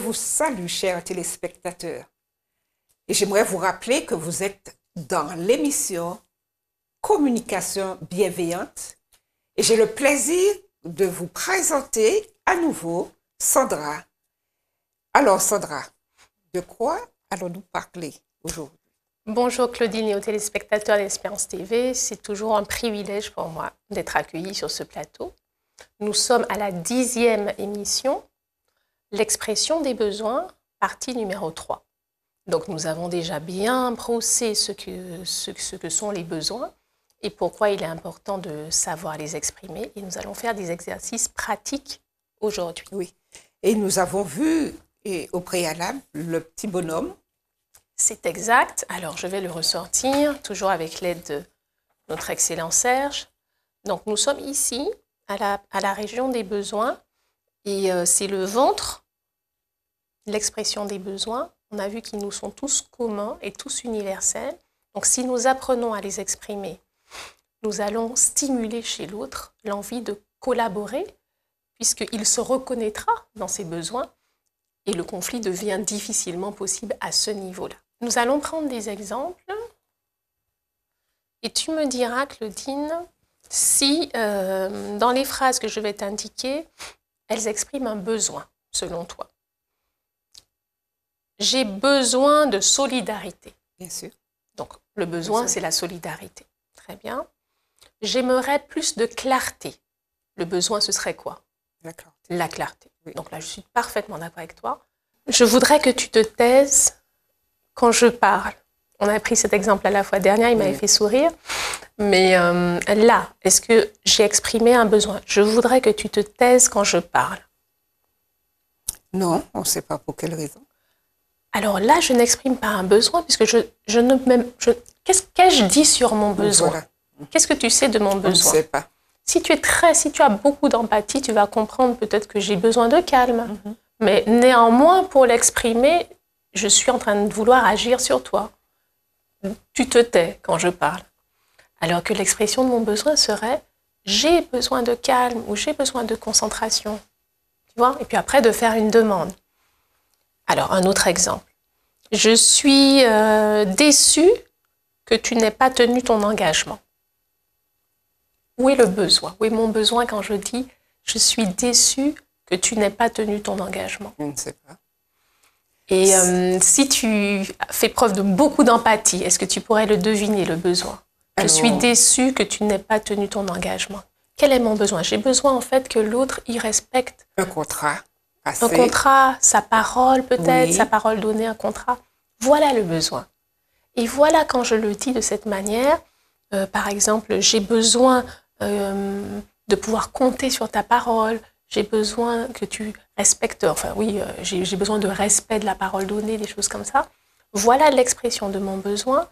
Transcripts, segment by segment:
vous salue, chers téléspectateurs. Et j'aimerais vous rappeler que vous êtes dans l'émission Communication bienveillante. Et j'ai le plaisir de vous présenter à nouveau Sandra. Alors Sandra, de quoi allons-nous parler aujourd'hui? Bonjour Claudine et aux téléspectateurs d'Espérance TV. C'est toujours un privilège pour moi d'être accueillie sur ce plateau. Nous sommes à la 10e émission, l'expression des besoins, partie numéro 3. Donc nous avons déjà bien brossé ce que sont les besoins et pourquoi il est important de savoir les exprimer. Et nous allons faire des exercices pratiques aujourd'hui. Oui, et nous avons vu au préalable le petit bonhomme. C'est exact. Alors, je vais le ressortir, toujours avec l'aide de notre excellent Serge. Donc, nous sommes ici, à la région des besoins. Et c'est le ventre, l'expression des besoins. On a vu qu'ils nous sont tous communs et tous universels. Donc, si nous apprenons à les exprimer, nous allons stimuler chez l'autre l'envie de collaborer, puisqu'il se reconnaîtra dans ses besoins. Et le conflit devient difficilement possible à ce niveau-là. Nous allons prendre des exemples et tu me diras, Claudine, si dans les phrases que je vais t'indiquer, elles expriment un besoin, selon toi. J'ai besoin de solidarité. Bien sûr. Donc, le besoin, c'est la solidarité. Très bien. J'aimerais plus de clarté. Le besoin, ce serait quoi? La clarté. La clarté. Oui. Donc là, je suis parfaitement d'accord avec toi. Je voudrais que tu te taises quand je parle. On a pris cet exemple la fois dernière, il m'avait fait sourire. Mais là, est-ce que j'ai exprimé un besoin? Je voudrais que tu te taises quand je parle. Non, on ne sait pas pour quelle raison. Alors là, je n'exprime pas un besoin, puisque qu'est-ce que je dis sur mon besoin? Voilà. Qu'est-ce que tu sais de mon besoin? On ne sait pas. Si tu as beaucoup d'empathie, tu vas comprendre peut-être que j'ai besoin de calme. Mais néanmoins, pour l'exprimer, je suis en train de vouloir agir sur toi. Tu te tais quand je parle. Alors que l'expression de mon besoin serait « j'ai besoin de calme » ou « j'ai besoin de concentration ». Tu vois? Et puis après, de faire une demande. Alors, un autre exemple. Je suis déçue que tu n'aies pas tenu ton engagement. Où est le besoin? Où est mon besoin quand je dis « je suis déçue que tu n'aies pas tenu ton engagement » Je ne sais pas. Et si tu fais preuve de beaucoup d'empathie, est-ce que tu pourrais le deviner, le besoin? Je suis déçue que tu n'aies pas tenu ton engagement. Quel est mon besoin? J'ai besoin en fait que l'autre y respecte Un contrat. un contrat, sa parole peut-être, Oui. sa parole donnée, un contrat. Voilà le besoin. Et voilà quand je le dis de cette manière, par exemple, j'ai besoin de pouvoir compter sur ta parole, j'ai besoin que tu respectes, enfin oui, j'ai besoin de respect de la parole donnée, des choses comme ça. Voilà l'expression de mon besoin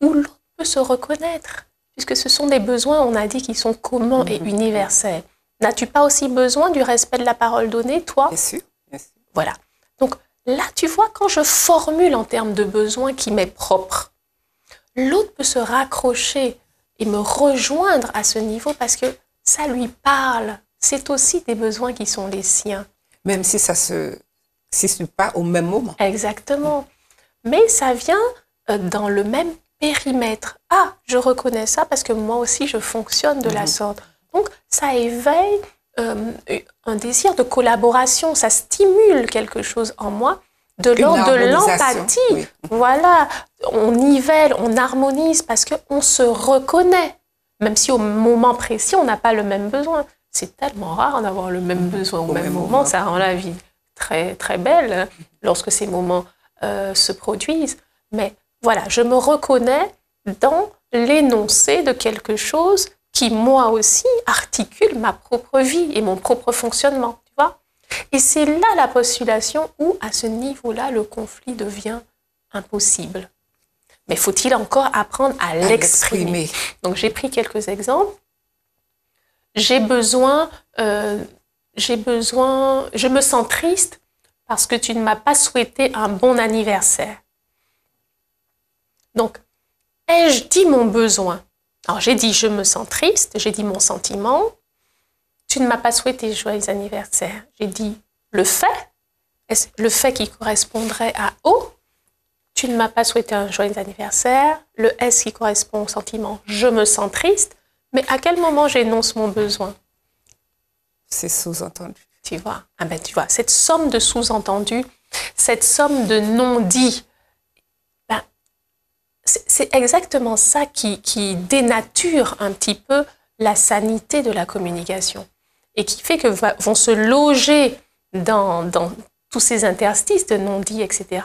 où l'autre peut se reconnaître, puisque ce sont des besoins, on a dit, qui sont communs et universels. N'as-tu pas aussi besoin du respect de la parole donnée, toi? Bien sûr, bien sûr. Voilà. Donc là, tu vois, quand je formule en termes de besoin qui m'est propre, l'autre peut se raccrocher et me rejoindre à ce niveau parce que ça lui parle. C'est aussi des besoins qui sont les siens. Même si ça se situe pas au même moment. Exactement. Mais ça vient dans le même périmètre. Ah, je reconnais ça parce que moi aussi, je fonctionne de la sorte. Donc, ça éveille un désir de collaboration. Ça stimule quelque chose en moi de l'ordre de l'empathie. Oui. Voilà. On nivelle, on harmonise parce qu'on se reconnaît. Même si au moment précis, on n'a pas le même besoin. C'est tellement rare d'avoir le même besoin au même moment. Ça rend la vie très, très belle lorsque ces moments se produisent. Mais voilà, je me reconnais dans l'énoncé de quelque chose qui, moi aussi, articule ma propre vie et mon propre fonctionnement. Tu vois? Et c'est là la postulation où, à ce niveau-là, le conflit devient impossible. Mais faut-il encore apprendre à l'exprimer? Donc, j'ai pris quelques exemples. Je me sens triste parce que tu ne m'as pas souhaité un bon anniversaire. Donc, ai-je dit mon besoin? Alors, j'ai dit je me sens triste, j'ai dit mon sentiment. Tu ne m'as pas souhaité joyeux anniversaire. J'ai dit le fait, le fait qui correspondrait à O, tu ne m'as pas souhaité un joyeux anniversaire, le S qui correspond au sentiment je me sens triste, mais à quel moment j'énonce mon besoin? C'est sous-entendu. Tu vois, tu vois, cette somme de sous-entendus, cette somme de non-dits, c'est exactement ça qui dénature un petit peu la sanité de la communication et qui fait que vont se loger dans tous ces interstices de non-dits, etc.,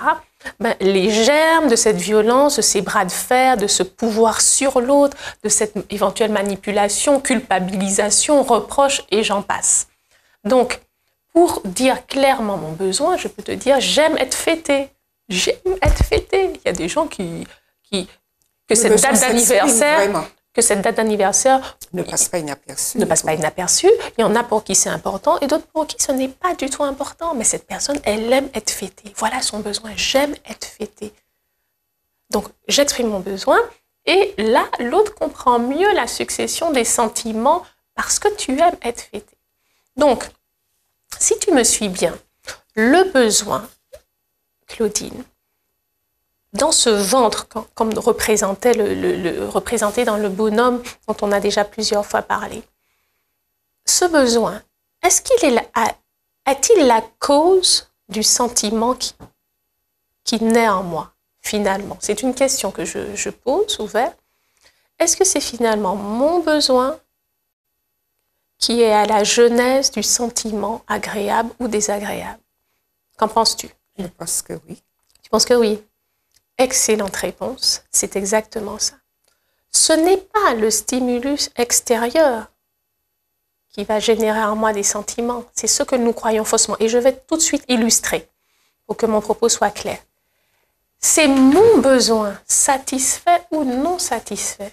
les germes de cette violence, de ces bras de fer, de ce pouvoir sur l'autre, de cette éventuelle manipulation, culpabilisation, reproche, et j'en passe. Donc, pour dire clairement mon besoin, je peux te dire, j'aime être fêtée. J'aime être fêtée. Il y a des gens que cette date d'anniversaire ne passe pas inaperçue. Ne passe pas inaperçue. Il y en a pour qui c'est important et d'autres pour qui ce n'est pas du tout important. Mais cette personne, elle aime être fêtée. Voilà son besoin. J'aime être fêtée. Donc, j'exprime mon besoin et là, l'autre comprend mieux la succession des sentiments parce que tu aimes être fêtée. Donc, si tu me suis bien, le besoin, Claudine, dans ce ventre, comme représenté dans le bonhomme dont on a déjà plusieurs fois parlé, ce besoin, est-il la cause du sentiment qui naît en moi, finalement? C'est une question que je pose ouverte. Est-ce que c'est finalement mon besoin qui est à la genèse du sentiment agréable ou désagréable? Qu'en penses-tu? Je pense que oui. Tu penses que oui? Excellente réponse, c'est exactement ça. Ce n'est pas le stimulus extérieur qui va générer en moi des sentiments, c'est ce que nous croyons faussement. Et je vais tout de suite illustrer pour que mon propos soit clair. C'est mon besoin, satisfait ou non satisfait,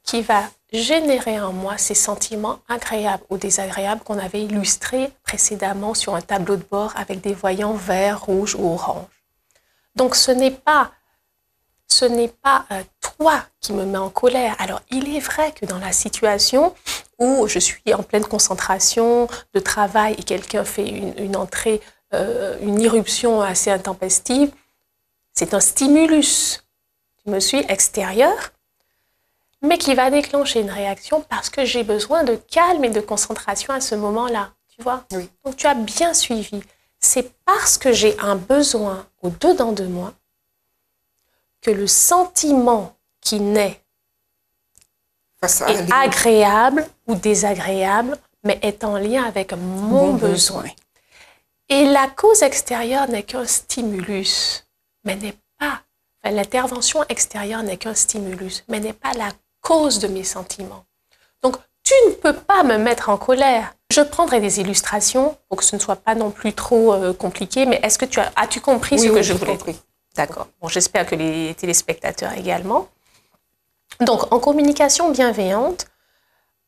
qui va générer en moi ces sentiments agréables ou désagréables qu'on avait illustrés précédemment sur un tableau de bord avec des voyants vert, rouge ou orange. Donc, ce n'est pas toi qui me mets en colère. Alors, il est vrai que dans la situation où je suis en pleine concentration de travail et quelqu'un fait une entrée, une irruption assez intempestive, c'est un stimulus, tu me suis, extérieur, mais qui va déclencher une réaction parce que j'ai besoin de calme et de concentration à ce moment-là. Tu vois? Oui. Donc, tu as bien suivi. C'est parce que j'ai un besoin au-dedans de moi que le sentiment qui naît est agréable ou désagréable, mais est en lien avec mon besoin. Et la cause extérieure n'est qu'un stimulus, mais n'est pas, l'intervention extérieure n'est qu'un stimulus, mais n'est pas la cause de mes sentiments. Donc, tu ne peux pas me mettre en colère. Je prendrai des illustrations pour que ce ne soit pas non plus trop compliqué, mais est-ce que as-tu compris ce que je voulais dire? D'accord. Bon, j'espère que les téléspectateurs également. Donc, en communication bienveillante,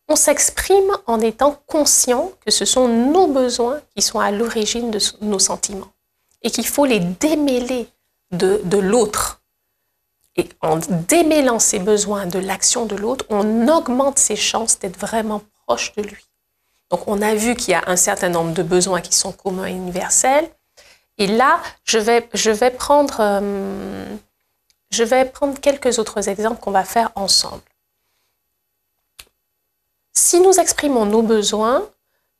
on s'exprime en étant conscient que ce sont nos besoins qui sont à l'origine de nos sentiments et qu'il faut les démêler de l'autre. Et en démêlant ces besoins de l'action de l'autre, on augmente ses chances d'être vraiment proche de lui. Donc, on a vu qu'il y a un certain nombre de besoins qui sont communs et universels. Et là, je vais prendre quelques autres exemples qu'on va faire ensemble. Si nous exprimons nos besoins,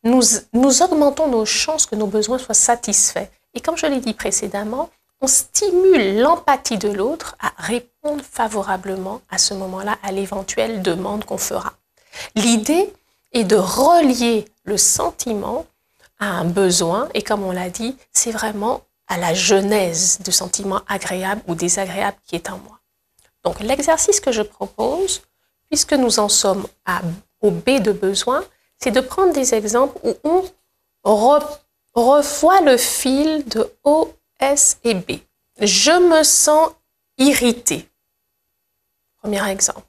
nous augmentons nos chances que nos besoins soient satisfaits. Et comme je l'ai dit précédemment, on stimule l'empathie de l'autre à répondre favorablement à ce moment-là à l'éventuelle demande qu'on fera. L'idée est de relier le sentiment à un besoin, et comme on l'a dit, c'est vraiment à la genèse du sentiment agréable ou désagréable qui est en moi. Donc l'exercice que je propose, puisque nous en sommes au B de besoin, c'est de prendre des exemples où on revoit le fil de O, S et B. Je me sens irritée. Premier exemple.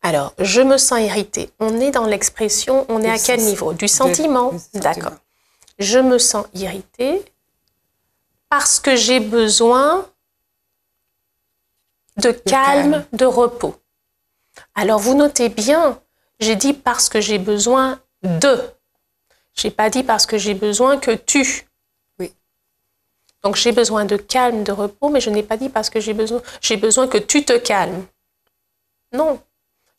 Alors, je me sens irritée. On est dans l'expression, on est à quel niveau? Du sentiment. D'accord. Je me sens irritée parce que j'ai besoin de calme, de repos. Alors, vous notez bien, j'ai dit parce que j'ai besoin de. Je n'ai pas dit parce que j'ai besoin que tu. Donc, j'ai besoin de calme, de repos, mais je n'ai pas dit parce que j'ai besoin que tu te calmes. Non,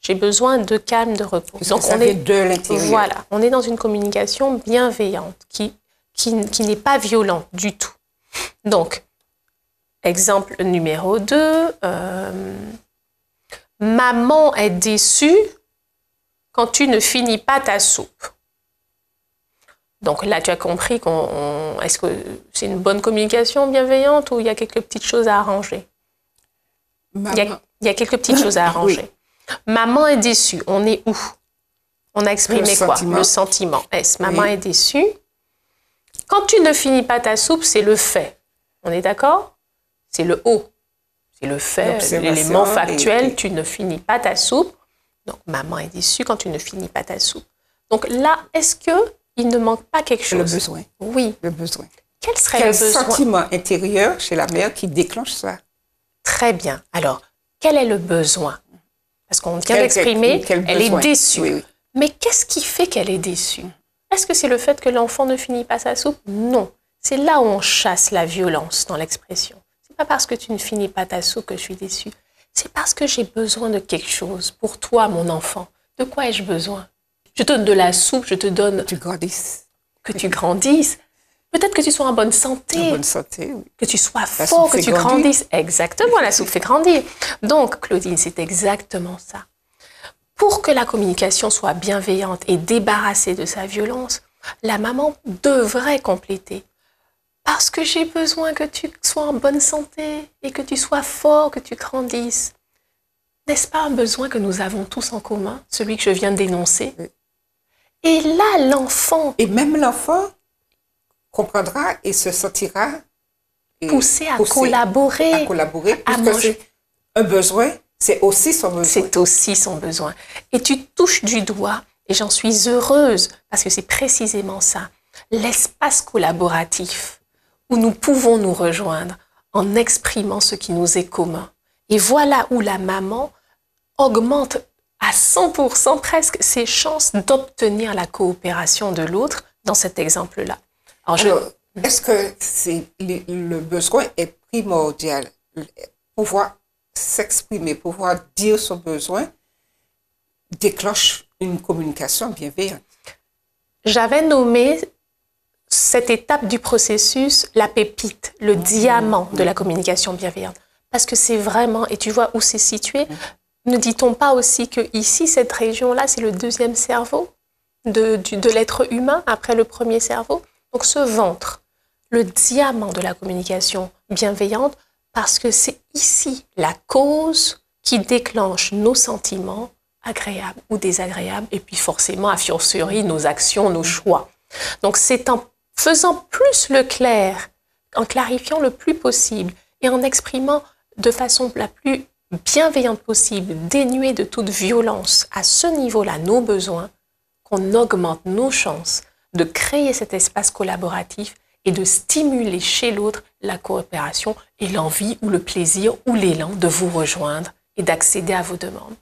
j'ai besoin de calme, de repos. Donc, on est de l'intérieur. Voilà, on est dans une communication bienveillante qui n'est pas violente du tout. Donc, exemple numéro 2, maman est déçue quand tu ne finis pas ta soupe. Donc là, tu as compris est-ce que c'est une bonne communication bienveillante ou il y a quelques petites choses à arranger? Il y a quelques petites choses à arranger. Oui. Maman est déçue. On est où? On a exprimé quoi? Le sentiment. Maman est déçue. Quand tu ne finis pas ta soupe, c'est le fait. On est d'accord? C'est le O. C'est le fait, l'élément factuel. Tu ne finis pas ta soupe. Donc, maman est déçue quand tu ne finis pas ta soupe. Donc là, est-ce qu'il ne manque pas quelque chose? Le besoin. Oui. Le besoin. Quel serait le besoin? Sentiment intérieur chez la mère qui déclenche ça? Très bien. Alors, quel est le besoin? Parce qu'on vient d'exprimer, elle est déçue. Oui, oui. Mais qu'est-ce qui fait qu'elle est déçue? Est-ce que c'est le fait que l'enfant ne finit pas sa soupe? Non. C'est là où on chasse la violence dans l'expression. C'est pas parce que tu ne finis pas ta soupe que je suis déçue. C'est parce que j'ai besoin de quelque chose pour toi, mon enfant. De quoi ai-je besoin? Je te donne de la soupe, je te donne... Que tu grandisses. Que tu grandisses. Peut-être que tu sois en bonne santé. En bonne santé, oui. Que tu sois fort, que tu grandisses. Exactement, la soupe fait grandir. Donc, Claudine, c'est exactement ça. Pour que la communication soit bienveillante et débarrassée de sa violence, la maman devrait compléter. Parce que j'ai besoin que tu sois en bonne santé et que tu sois fort, que tu grandisses. N'est-ce pas un besoin que nous avons tous en commun, celui que je viens de dénoncer? Oui. Et là, l'enfant... Et même l'enfant comprendra et se sentira poussé à collaborer. À collaborer, puisque c'est un besoin, c'est aussi son besoin. C'est aussi son besoin. Et tu touches du doigt, et j'en suis heureuse, parce que c'est précisément ça, l'espace collaboratif où nous pouvons nous rejoindre en exprimant ce qui nous est commun. Et voilà où la maman augmente à 100% presque ses chances d'obtenir la coopération de l'autre dans cet exemple-là. Alors, est-ce que le besoin est primordial? Pouvoir s'exprimer, pouvoir dire son besoin déclenche une communication bienveillante. J'avais nommé cette étape du processus la pépite, le diamant de la communication bienveillante. Parce que c'est vraiment, et tu vois où c'est situé, ne dit-on pas aussi que ici, cette région-là, c'est le deuxième cerveau de l'être humain après le premier cerveau? Donc ce ventre, le diamant de la communication bienveillante, parce que c'est ici la cause qui déclenche nos sentiments agréables ou désagréables, et puis forcément, a fortiori, nos actions, nos choix. Donc c'est en faisant plus le clair, en clarifiant le plus possible, et en exprimant de façon la plus bienveillante possible, dénuée de toute violence, à ce niveau-là, nos besoins, qu'on augmente nos chances de créer cet espace collaboratif et de stimuler chez l'autre la coopération et l'envie ou le plaisir ou l'élan de vous rejoindre et d'accéder à vos demandes.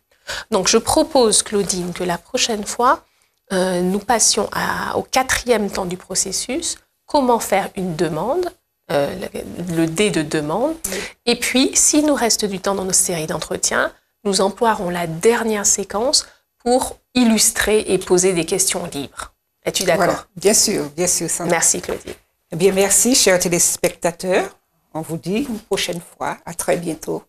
Donc je propose, Claudine, que la prochaine fois, nous passions au 4e temps du processus, comment faire une demande, le D de demande, et puis s'il nous reste du temps dans nos séries d'entretiens, nous emploierons la dernière séquence pour illustrer et poser des questions libres. Es-tu d'accord? Voilà, bien sûr, Sandra. Merci, Claudine. Eh bien, merci, chers téléspectateurs. On vous dit une prochaine fois. À très bientôt.